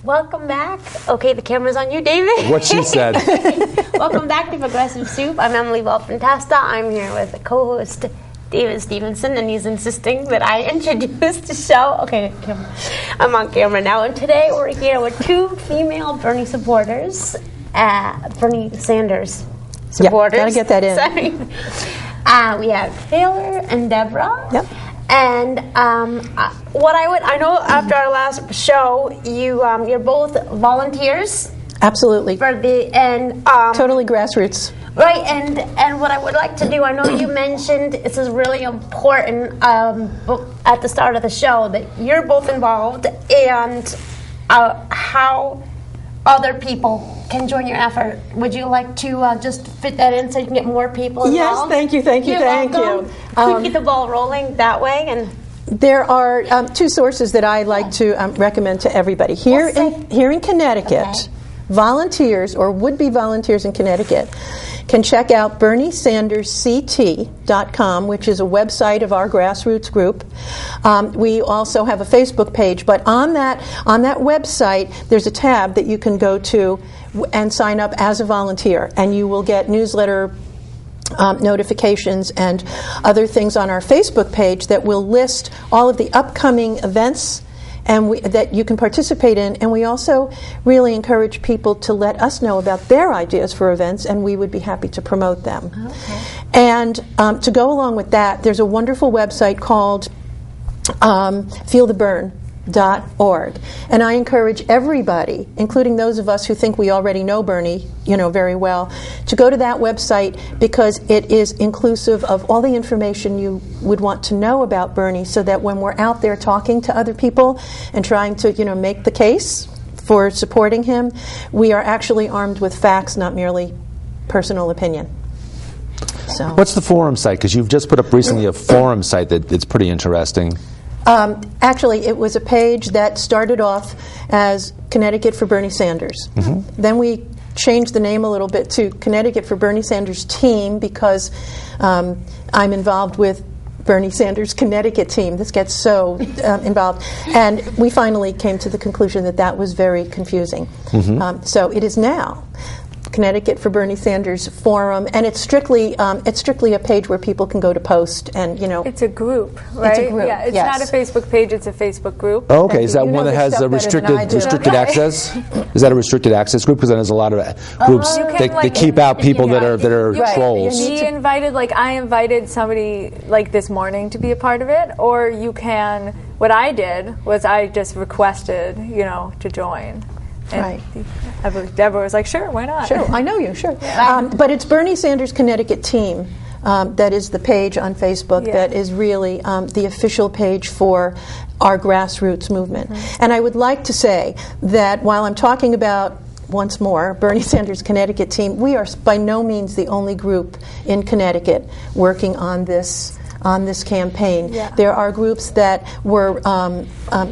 Welcome back. Okay, the camera's on you, David. What she said. Welcome back to Progressive Soup. I'm Emily Volpintesta. I'm here with the co-host, David Stevenson, and he's insisting that I introduce the show. Okay, I'm on camera now, and today we're here with two female Bernie supporters, Bernie Sanders supporters. Yeah, gotta get that in. Sorry. We have Taylor and Debra. Yep. And I know after our last show, you're both volunteers. Absolutely. For the totally grassroots. Right, and what I would like to do, I know you mentioned this is really important at the start of the show that you're both involved, and how other people can join your effort. Would you like to just fit that in so you can get more people involved? Yes, thank you. We keep the ball rolling that way. And there are two sources that I like to recommend to everybody. Here in Connecticut, okay. Volunteers or would-be volunteers in Connecticut can check out BernieSandersCT.com, which is a website of our grassroots group. We also have a Facebook page, but on that website, there's a tab that you can go to and sign up as a volunteer, and you will get newsletter notifications and other things on our Facebook page that will list all of the upcoming events that you can participate in, and we also really encourage people to let us know about their ideas for events, and we would be happy to promote them. Okay. And to go along with that, there's a wonderful website called feeltheburn.org, and I encourage everybody, including those of us who think we already know Bernie, very well, to go to that website because it is inclusive of all the information you would want to know about Bernie, so that when we're out there talking to other people and trying to, make the case for supporting him, we are actually armed with facts, not merely personal opinion. So, what's the forum site? Because you've just put up recently a forum site that's pretty interesting. Actually, it was a page that started off as Connecticut for Bernie Sanders. Mm-hmm. Then we changed the name a little bit to Connecticut for Bernie Sanders Team, because I'm involved with Bernie Sanders Connecticut Team. This gets so involved. And we finally came to the conclusion that was very confusing. Mm-hmm. So it is now Connecticut for Bernie Sanders Forum, and it's strictly a page where people can go to post, and it's a group, right? It's a group. Yeah, it's yes. not a Facebook page; it's a Facebook group. Oh, okay, is that one that has a restricted access? Is that a restricted access group? Because then there's a lot of groups that keep out people that are trolls. I invited somebody this morning to be a part of it, or you can. What I did was I just requested, to join. And right. Debra was like, sure, why not? Sure, I know you, sure. But it's Bernie Sanders Connecticut Team. That is the page on Facebook that is really the official page for our grassroots movement. Mm-hmm. And I would like to say that while I'm talking about, once more, Bernie Sanders Connecticut Team, we are by no means the only group in Connecticut working on this campaign. Yeah. There are groups that were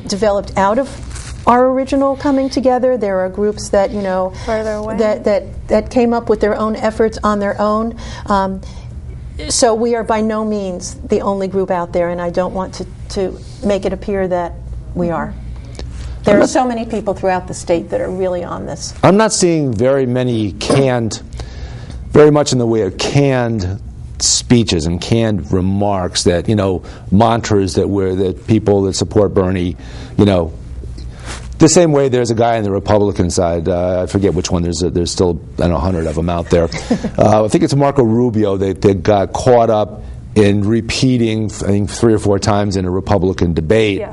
developed out of our original coming together. There are groups that further away that came up with their own efforts on their own. So we are by no means the only group out there, and I don't want to make it appear that we are. There are so many people throughout the state that are really on this. I'm not seeing very much in the way of canned speeches and canned remarks that mantras that people that support Bernie, the same way there's a guy on the Republican side, I forget which one, there's still 100 of them out there. I think it's Marco Rubio that got caught up in repeating, I think 3 or 4 times in a Republican debate,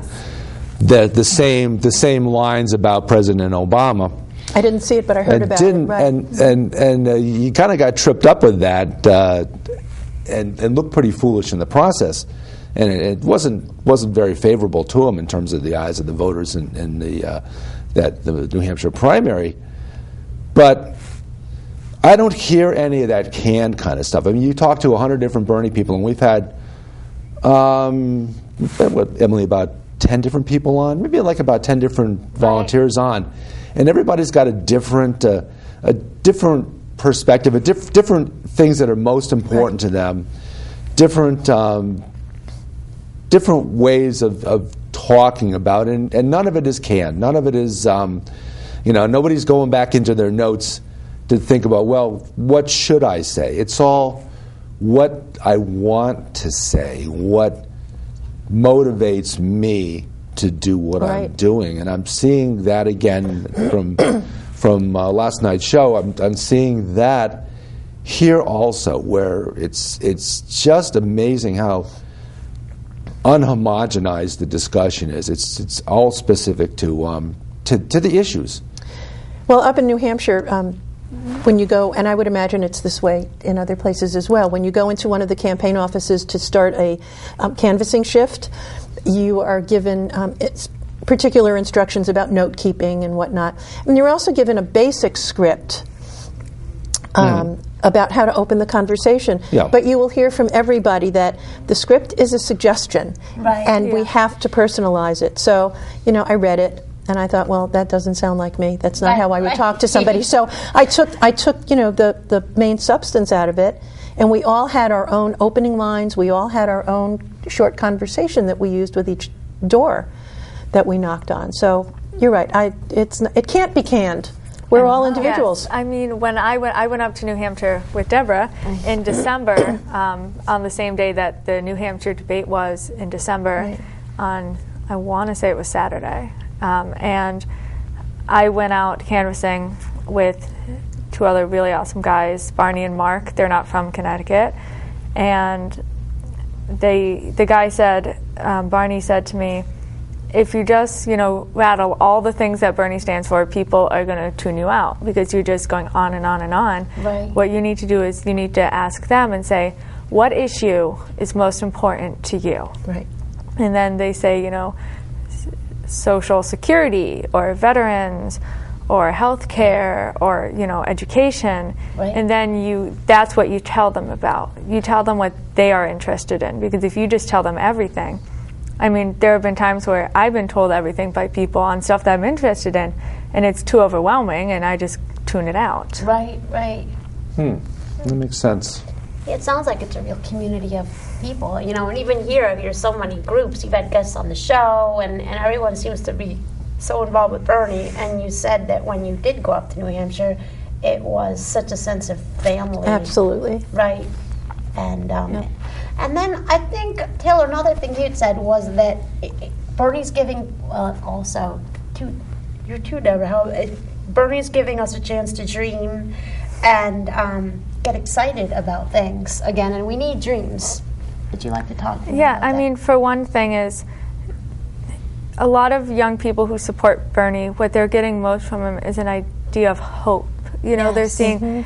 the same lines about President Obama. I didn't see it, but I heard about it. Right. And you kind of got tripped up with that and looked pretty foolish in the process. And it wasn't very favorable to him in terms of the eyes of the voters in the New Hampshire primary. But I don't hear any of that canned kind of stuff. I mean, you talk to 100 different Bernie people, and we've had Emily, about 10 different people on, maybe about 10 different volunteers on, and everybody's got a different perspective, different things that are most important to them, different ways of talking about it, and none of it is canned. None of it is Nobody's going back into their notes to think about, well, what should I say? It's all what I want to say, what motivates me to do what I'm doing. And I'm seeing that again from last night's show. I'm seeing that here also, where it's just amazing how unhomogenized the discussion is. It's all specific to the issues. Well, up in New Hampshire, when you go, and I would imagine it's this way in other places as well, when you go into one of the campaign offices to start a canvassing shift, you are given particular instructions about note keeping and whatnot. And you're also given a basic script about how to open the conversation. Yeah. But you will hear from everybody that the script is a suggestion, and we have to personalize it. So, I read it, and I thought, well, that doesn't sound like me. That's not how I would talk to somebody. So I took the main substance out of it, and we all had our own opening lines. We all had our own short conversation that we used with each door that we knocked on. So you're right. It can't be canned. We're all individuals. Yes. I mean, when I went up to New Hampshire with Debra in December, on the same day that the New Hampshire debate was in December, on, I want to say it was Saturday, and I went out canvassing with two other really awesome guys, Barney and Mark. They're not from Connecticut, and the guy said, Barney said to me, if you just, rattle all the things that Bernie stands for, people are going to tune you out because you're just going on and on and on. Right. What you need to do is you need to ask them and say, what issue is most important to you? Right. And then they say, Social Security or veterans or health care or, education. Right. And then that's what you tell them about. You tell them what they are interested in, because if you just tell them everything, I mean, there have been times where I've been told everything by people on stuff that I'm interested in, and it's too overwhelming, and I just tune it out. Right. That makes sense. It sounds like it's a real community of people, and even here, there's so many groups. You've had guests on the show, and everyone seems to be so involved with Bernie. And you said that when you did go up to New Hampshire, it was such a sense of family. Absolutely. Right. And then I think, Taylor, another thing you'd said was that Bernie's giving also, you're too, Debra, Bernie's giving us a chance to dream and get excited about things again, and we need dreams. Would you like to talk about that? I mean, for one thing is, a lot of young people who support Bernie, what they're getting most from him is an idea of hope. They're seeing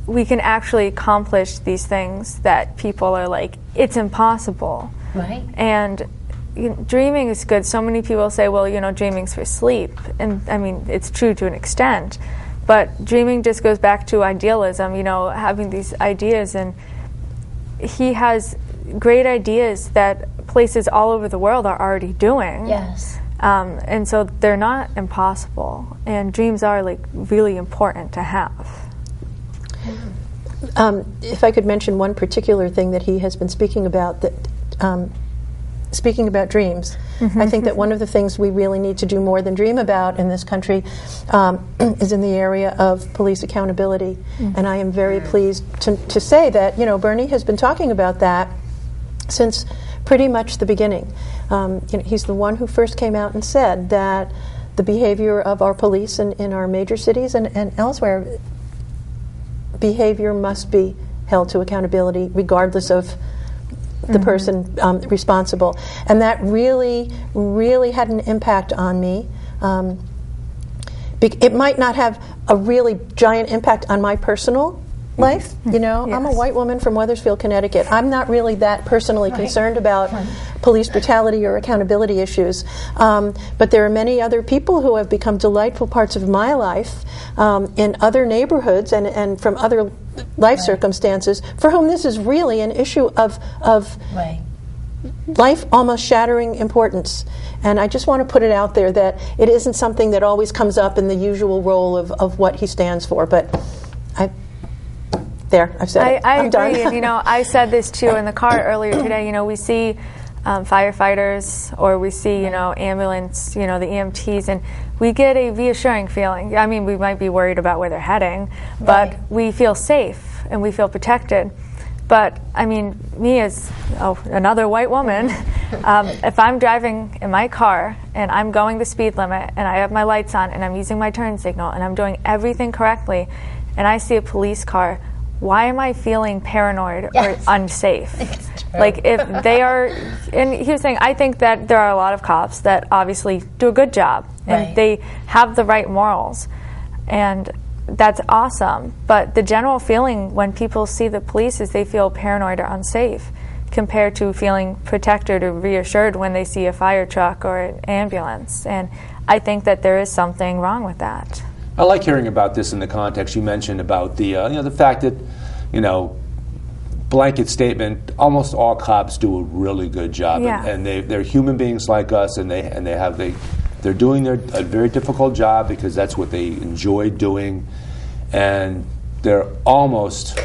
we can actually accomplish these things that people are like, it's impossible. Right. And dreaming is good. So many people say, well, dreaming's for sleep. And I mean, it's true to an extent. But dreaming just goes back to idealism, having these ideas. And he has great ideas that places all over the world are already doing. Yes. And so they're not impossible. And dreams are really important to have. If I could mention one particular thing that he has been speaking about, speaking about dreams, I think that one of the things we really need to do more than dream about in this country is in the area of police accountability. And I am very pleased to say that, Bernie has been talking about that since pretty much the beginning. He's the one who first came out and said that the behavior of our police in our major cities and elsewhere, behavior must be held to accountability regardless of the person responsible. And that really, really had an impact on me. It might not have a really giant impact on my personal life. I'm a white woman from Wethersfield, Connecticut. I'm not really that personally concerned about police brutality or accountability issues. But there are many other people who have become delightful parts of my life in other neighborhoods and from other life circumstances for whom this is really an issue of life almost shattering importance. And I just want to put it out there that it isn't something that always comes up in the usual role of what he stands for. But I've said it. I I'm agree. done. And, I said this too in the car earlier today. We see firefighters, or we see, ambulance, the EMTs, and we get a reassuring feeling. I mean, we might be worried about where they're heading, but we feel safe and we feel protected. But I mean, me as another white woman, if I'm driving in my car and I'm going the speed limit and I have my lights on and I'm using my turn signal and I'm doing everything correctly, and I see a police car, why am I feeling paranoid or unsafe? Like, if they are, and he was saying, I think that there are a lot of cops that obviously do a good job and they have the right morals, and that's awesome. But the general feeling when people see the police is they feel paranoid or unsafe, compared to feeling protected or reassured when they see a fire truck or an ambulance. And I think that there is something wrong with that. I like hearing about this in the context you mentioned about the the fact that, blanket statement, almost all cops do a really good job, and they're human beings like us, and they're doing a very difficult job because that's what they enjoy doing, and they're almost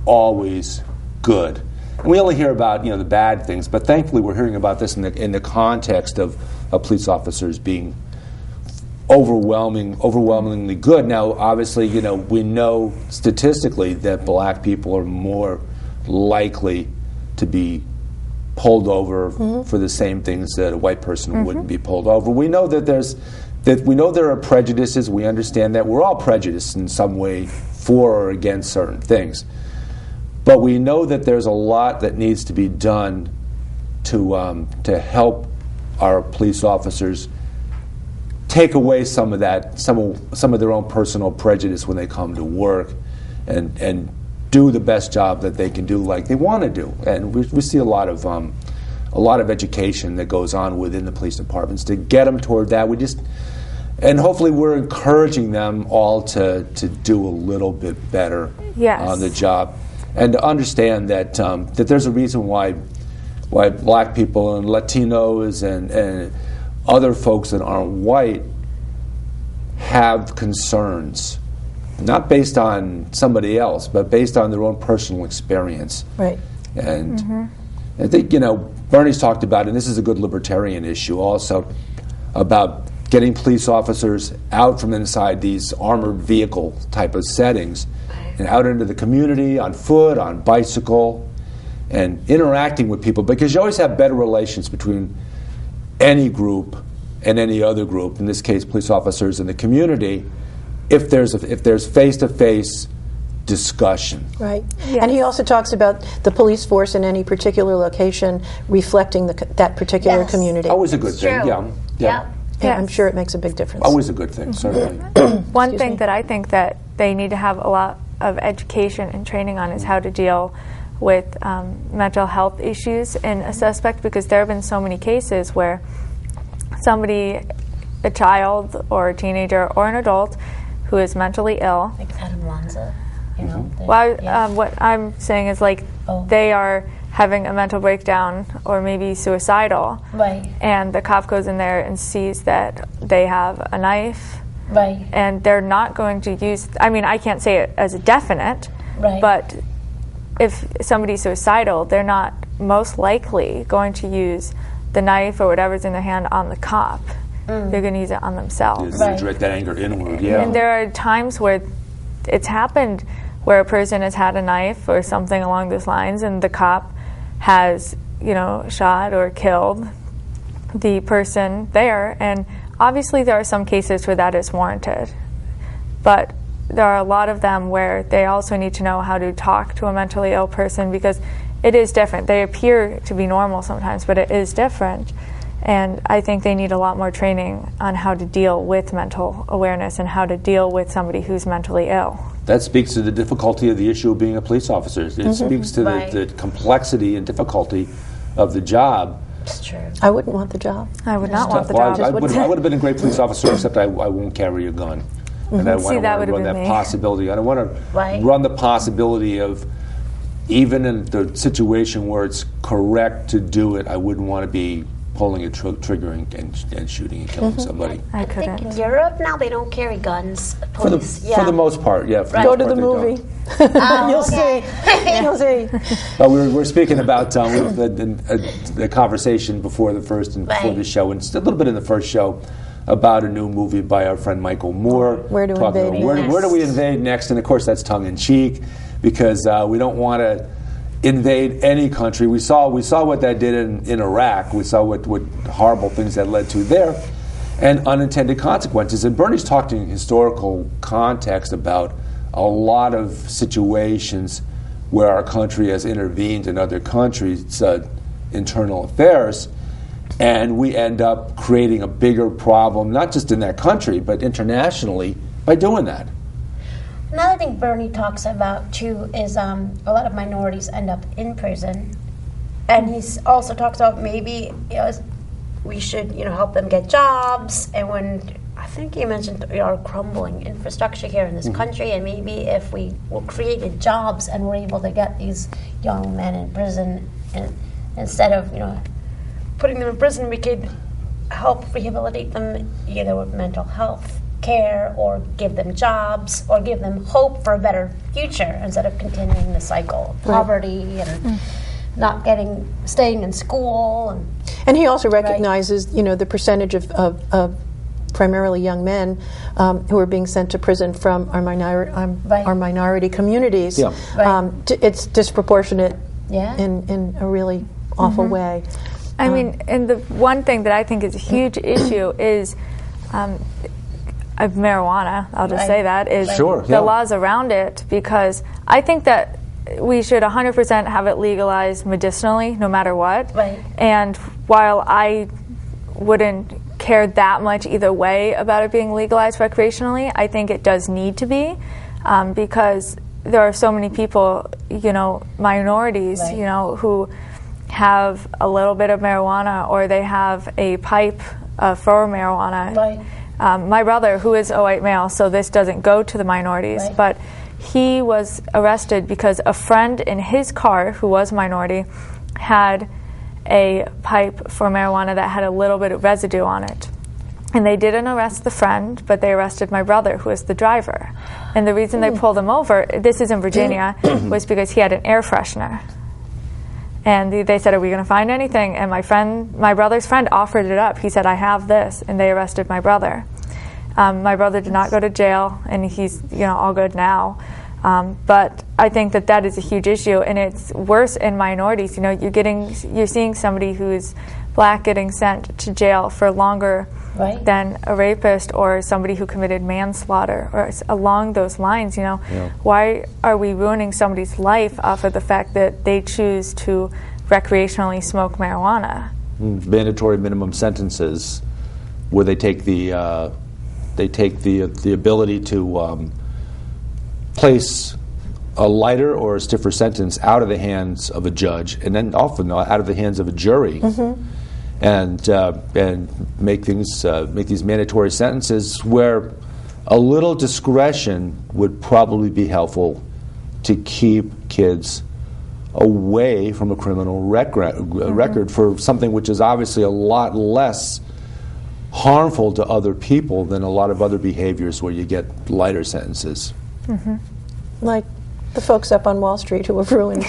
always good. And we only hear about the bad things, but thankfully we're hearing about this in the context of police officers being overwhelmingly good. Now, obviously, we know statistically that black people are more likely to be pulled over for the same things that a white person wouldn't be pulled over. We know that there are prejudices. We understand that we're all prejudiced in some way for or against certain things. But we know that there's a lot that needs to be done to help our police officers take away some of that, some of their own personal prejudice when they come to work, and do the best job that they can do, like they want to do. And we see a lot of education that goes on within the police departments to get them toward that. And hopefully we're encouraging them all to do a little bit better on the job, and to understand that that there's a reason why black people and Latinos and other folks that aren't white have concerns, not based on somebody else, but based on their own personal experience. Right. And I think, Bernie's talked about, and this is a good libertarian issue also, about getting police officers out from inside these armored vehicle type of settings and out into the community, on foot, on bicycle, and interacting with people, because you always have better relations between any group and any other group, in this case police officers in the community, if there's face-to-face discussion. Right. Yes. And he also talks about the police force in any particular location reflecting that particular community. Always a good thing. Yeah. Yeah, I'm sure it makes a big difference. Always a good thing, certainly. One thing that I think that they need to have a lot of education and training on is how to deal with mental health issues in a suspect, because there have been so many cases where somebody, a child or a teenager or an adult who is mentally ill. Like Adam Lanza, what I'm saying is they are having a mental breakdown or maybe suicidal. Right. And the cop goes in there and sees that they have a knife. Right. And they're not going to use, I can't say it as a definite, but if somebody's suicidal, they're not most likely going to use the knife or whatever's in their hand on the cop. They're going to use it on themselves. Direct that anger inward, And there are times where it's happened where a person has had a knife or something along those lines, and the cop has, shot or killed the person there. And obviously there are some cases where that is warranted. But there are a lot of them where they also need to know how to talk to a mentally ill person, because it is different. They appear to be normal sometimes, but it is different. And I think they need a lot more training on how to deal with mental awareness and how to deal with somebody who's mentally ill. That speaks to the difficulty of the issue of being a police officer. It speaks to the complexity and difficulty of the job. It's true. I wouldn't want the job. I would not want the job. I would have been a great police officer, except I won't carry a gun. And I want to run that possibility. I don't want to run the possibility of, even in the situation where it's correct to do it, I wouldn't want to be pulling a trigger and shooting and killing somebody. I I think in couldn't. Europe now they don't carry guns. For the, Police, for the most part, yeah. For the Go most to part the they movie. don't. You'll see. You'll see. We're speaking about the conversation before the first and before the show, and a little bit in the first show, about a new movie by our friend Michael Moore. Where to talking invade about next. where do we invade next? And of course that's tongue in cheek, because we don't want to invade any country. We saw what that did in Iraq. We saw what horrible things that led to there, and unintended consequences. And Bernie's talked in historical context about a lot of situations where our country has intervened in other countries' internal affairs, and we end up creating a bigger problem, not just in that country, but internationally, by doing that. Another thing Bernie talks about too is a lot of minorities end up in prison, and he also talks about maybe we should help them get jobs. And when I think he mentioned our crumbling infrastructure here in this country, and maybe if we created jobs and were able to get these young men in prison, and instead of putting them in prison, we could help rehabilitate them either with mental health care, or give them jobs, or give them hope for a better future instead of continuing the cycle of poverty and not staying in school. And he also recognizes, the percentage of primarily young men who are being sent to prison from our minority communities. Yeah. It's disproportionate Yeah. in a really awful way. I mean, and the one thing that I think is a huge issue is of marijuana. I'll just say that is Sure, the laws around it, because I think that we should 100% have it legalized medicinally, no matter what. Right. And while I wouldn't care that much either way about it being legalized recreationally, I think it does need to be, because there are so many people, minorities, who have a little bit of marijuana, or they have a pipe for marijuana. Right. My brother, who is a white male, so this doesn't go to the minorities, but he was arrested because a friend in his car, who was a minority, had a pipe for marijuana that had a little bit of residue on it. And they didn't arrest the friend, but they arrested my brother, who was the driver. And the reason they pulled him over, this is in Virginia, was because he had an air freshener. And they said, "Are we going to find anything?" And my brother's friend offered it up. He said, "I have this," and they arrested my brother. My brother did not go to jail, and he's all good now. But I think that is a huge issue, and it's worse in minorities. You're seeing somebody who is black getting sent to jail for longer than a rapist or somebody who committed manslaughter, or along those lines. Why are we ruining somebody's life off of the fact that they choose to recreationally smoke marijuana? Mandatory minimum sentences, where they take the ability to place a lighter or a stiffer sentence out of the hands of a judge, and then often out of the hands of a jury. And make these mandatory sentences where a little discretion would probably be helpful to keep kids away from a criminal record for something which is obviously a lot less harmful to other people than a lot of other behaviors where you get lighter sentences. Like the folks up on Wall Street who have ruined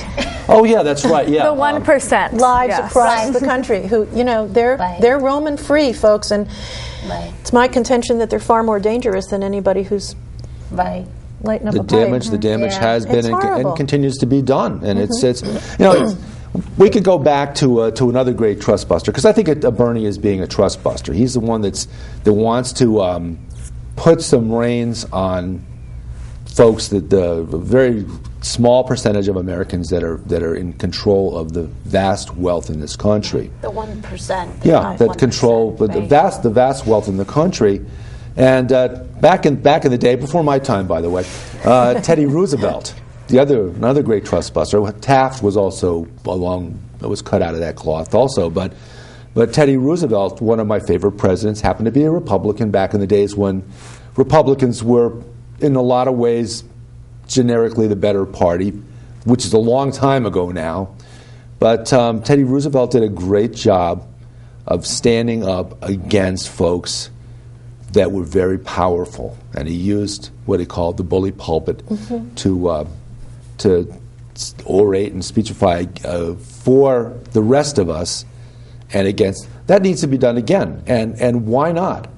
Oh yeah, that's right. Yeah, The 1%. lives Yes. across the country who, they're roaming free, folks, and it's my contention that they're far more dangerous than anybody who's lighting up a pipe. The damage has It's been horrible. and continues to be done, and it's we could go back to another great trust buster, because I think Bernie is being a trust buster. He's the one that wants to put some reins on folks, that the very small percentage of Americans that are in control of the vast wealth in this country. The 1%. Yeah, that 1%, control the vast wealth in the country. And back in the day, before my time, by the way, Teddy Roosevelt, another great trust buster. Taft was also was cut out of that cloth also, but Teddy Roosevelt, one of my favorite presidents, happened to be a Republican back in the days when Republicans were, in a lot of ways, generically the better party, which is a long time ago now. But Teddy Roosevelt did a great job of standing up against folks that were very powerful, and he used what he called the bully pulpit to orate and speechify for the rest of us and against. That needs to be done again, and why not?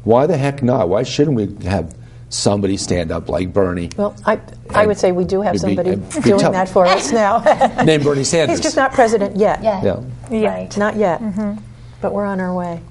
Why the heck not? Why shouldn't we have somebody stand up like Bernie? Well, I would say we do have somebody doing that for us now. Named Bernie Sanders. He's just not president yet. Yeah. Right. Not yet. But we're on our way.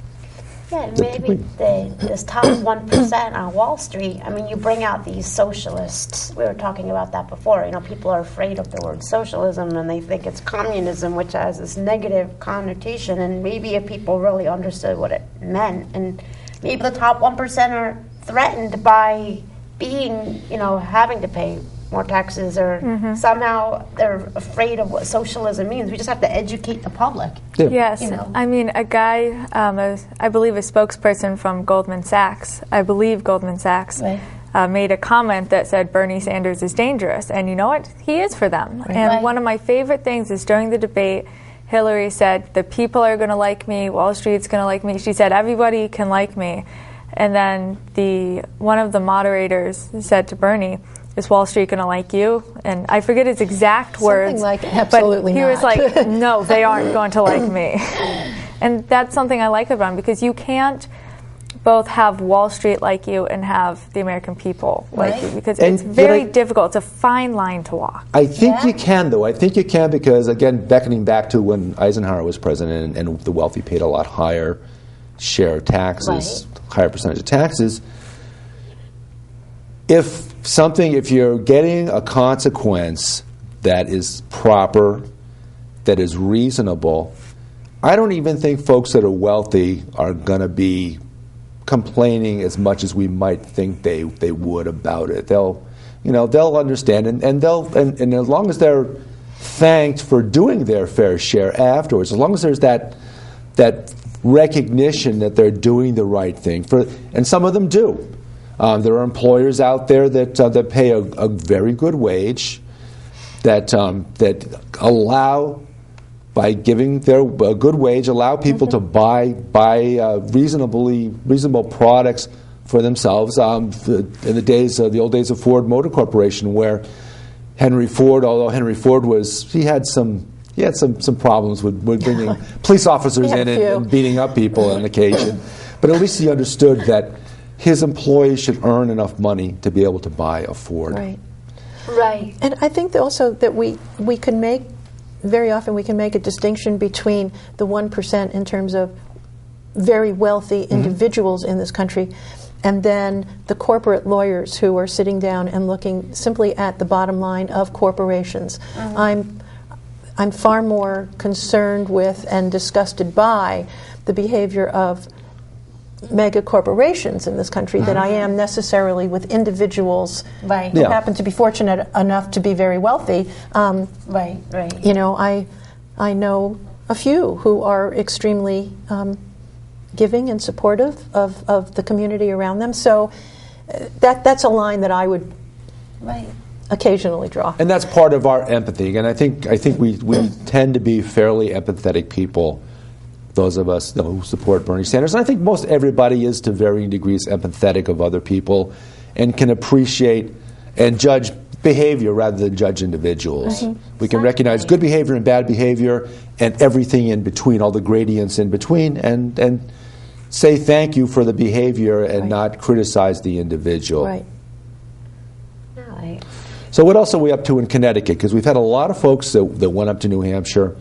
Yeah, maybe this top 1% on Wall Street, I mean, you bring out these socialists. We were talking about that before. You know, people are afraid of the word socialism, and they think it's communism, which has this negative connotation. And maybe if people really understood what it meant, and maybe the top 1% are threatened by being, you know, having to pay more taxes, or somehow they're afraid of what socialism means. We just have to educate the public. Yeah. Yes. You know. I mean, a guy, I believe a spokesperson from Goldman Sachs, made a comment that said Bernie Sanders is dangerous. And you know what? He is for them. Right. And one of my favorite things is during the debate, Hillary said, the people are going to like me, Wall Street's going to like me. She said, everybody can like me. And then one of the moderators said to Bernie, is Wall Street going to like you? And I forget his exact words. Something like, absolutely but he not. was like, no, they aren't going to like me. And that's something I like about him, because you can't both have Wall Street like you and have the American people like you, because it's very difficult. It's a fine line to walk. I think you can, though. I think you can because, again, beckoning back to when Eisenhower was president and the wealthy paid a lot higher share of taxes, higher percentage of taxes. If you're getting a consequence that is proper, that is reasonable, I don't even think folks that are wealthy are going to be complaining as much as we might think they would about it. They'll understand, and as long as they're thanked for doing their fair share afterwards, as long as there's that recognition that they're doing the right thing, and some of them do. There are employers out there that pay a very good wage, that allow, by giving a good wage, allow people to buy reasonable products for themselves. In the old days of Ford Motor Corporation, where Henry Ford, although Henry Ford had some problems with bringing police officers in and beating up people on occasion, but at least he understood that his employees should earn enough money to be able to buy a Ford. Right. And I think also that we can make, very often we can make a distinction between the 1% in terms of very wealthy individuals in this country, and then the corporate lawyers who are sitting down and looking simply at the bottom line of corporations. I'm far more concerned with and disgusted by the behavior of mega corporations in this country than I am necessarily with individuals who happen to be fortunate enough to be very wealthy. You know, I know a few who are extremely giving and supportive of the community around them. So that's a line that I would occasionally draw. And that's part of our empathy. And I think we tend to be fairly empathetic people, those of us who support Bernie Sanders. And I think most everybody is, to varying degrees, empathetic of other people and can appreciate and judge behavior rather than judge individuals. We can recognize good behavior and bad behavior and everything in between, all the gradients in between, and say thank you for the behavior and not criticize the individual. So what else are we up to in Connecticut? Because we've had a lot of folks that went up to New Hampshire.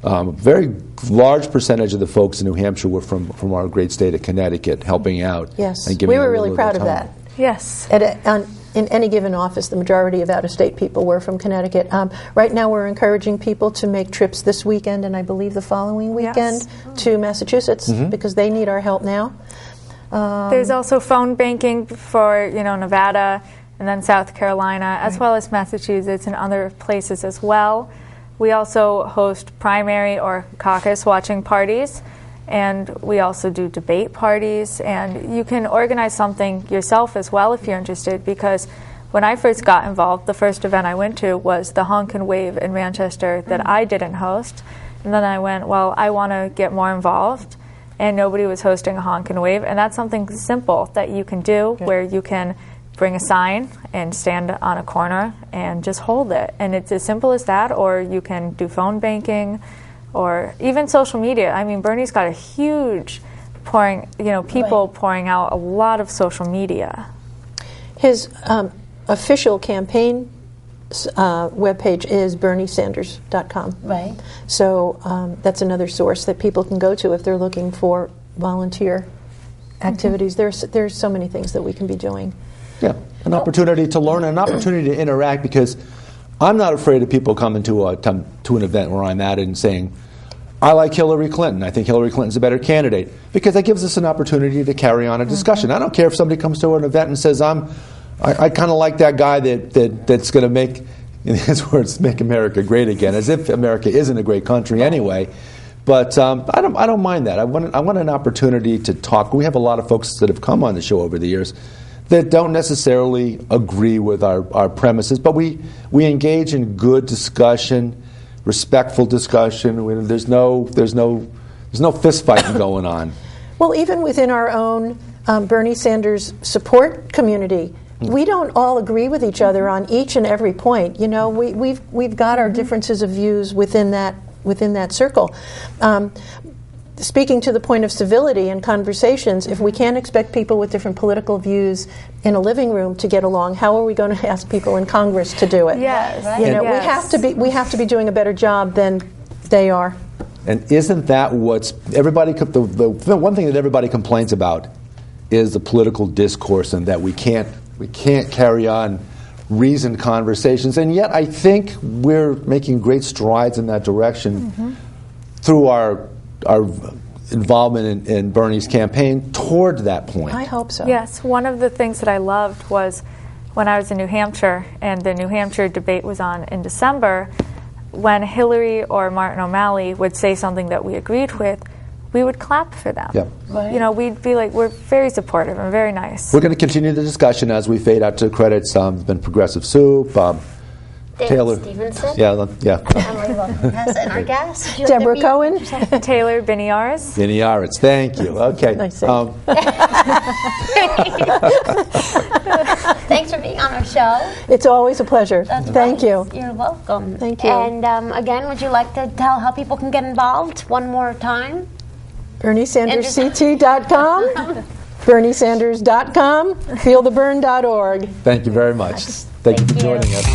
A very large percentage of the folks in New Hampshire were from our great state of Connecticut, helping out. Yes, and giving we were really proud of that. Yes. In any given office, the majority of out-of-state people were from Connecticut. Right now we're encouraging people to make trips this weekend and I believe the following weekend to Massachusetts because they need our help now. There's also phone banking for Nevada and then South Carolina, as well as Massachusetts and other places as well. We also host primary or caucus watching parties, and we also do debate parties, and you can organize something yourself as well if you're interested, because when I first got involved, the first event I went to was the Honk and Wave in Manchester that I didn't host. And then I went, well, I want to get more involved. And nobody was hosting a honk and wave. And that's something simple that you can do where you can bring a sign and stand on a corner and just hold it. And it's as simple as that, or you can do phone banking or even social media. I mean, Bernie's got a huge people pouring out a lot of social media. His official campaign webpage is BernieSanders.com. Right. So that's another source that people can go to if they're looking for volunteer activities. There's so many things that we can be doing. Yeah, an opportunity to learn, an opportunity to interact, because I'm not afraid of people coming to an event where I'm at and saying, I like Hillary Clinton. I think Hillary Clinton's a better candidate, because that gives us an opportunity to carry on a discussion. I don't care if somebody comes to an event and says, I kind of like that guy that's going to make, in his words, make America great again, as if America isn't a great country anyway. But I don't mind that. I want an opportunity to talk. We have a lot of folks that have come on the show over the years that don't necessarily agree with our premises, but we engage in good discussion, respectful discussion. There's no fist fighting going on. Well, even within our own Bernie Sanders support community, we don't all agree with each other on each and every point. You know, we've got our differences of views within that circle. Speaking to the point of civility and conversations, if we can't expect people with different political views in a living room to get along, how are we going to ask people in Congress to do it? Yes, right. You know, we have to be doing a better job than they are. And isn't that what's everybody? The one thing that everybody complains about is the political discourse, and that we can't carry on reasoned conversations. And yet, I think we're making great strides in that direction through our involvement in Bernie's campaign toward that point. I hope so. Yes, one of the things that I loved was when I was in New Hampshire and the New Hampshire debate was on in December, when Hillary or Martin O'Malley would say something that we agreed with, we would clap for them. Yep. Right. You know, we'd be like, we're very supportive and very nice. We're going to continue the discussion as we fade out to credits. There's been Progressive Soup, Taylor Stevenson. Yeah. Emily Volpintesta, and our guest, Debra Cohen. Taylor Biniarz. Biniarz. Thank you. Okay. Nice. Thanks for being on our show. It's always a pleasure. Thank you. You're welcome. Thank you. And again, would you like to tell how people can get involved one more time? BernieSandersCT.com, BernieSanders.com, FeelTheBurn.org. Thank you very much. Thank you for joining us.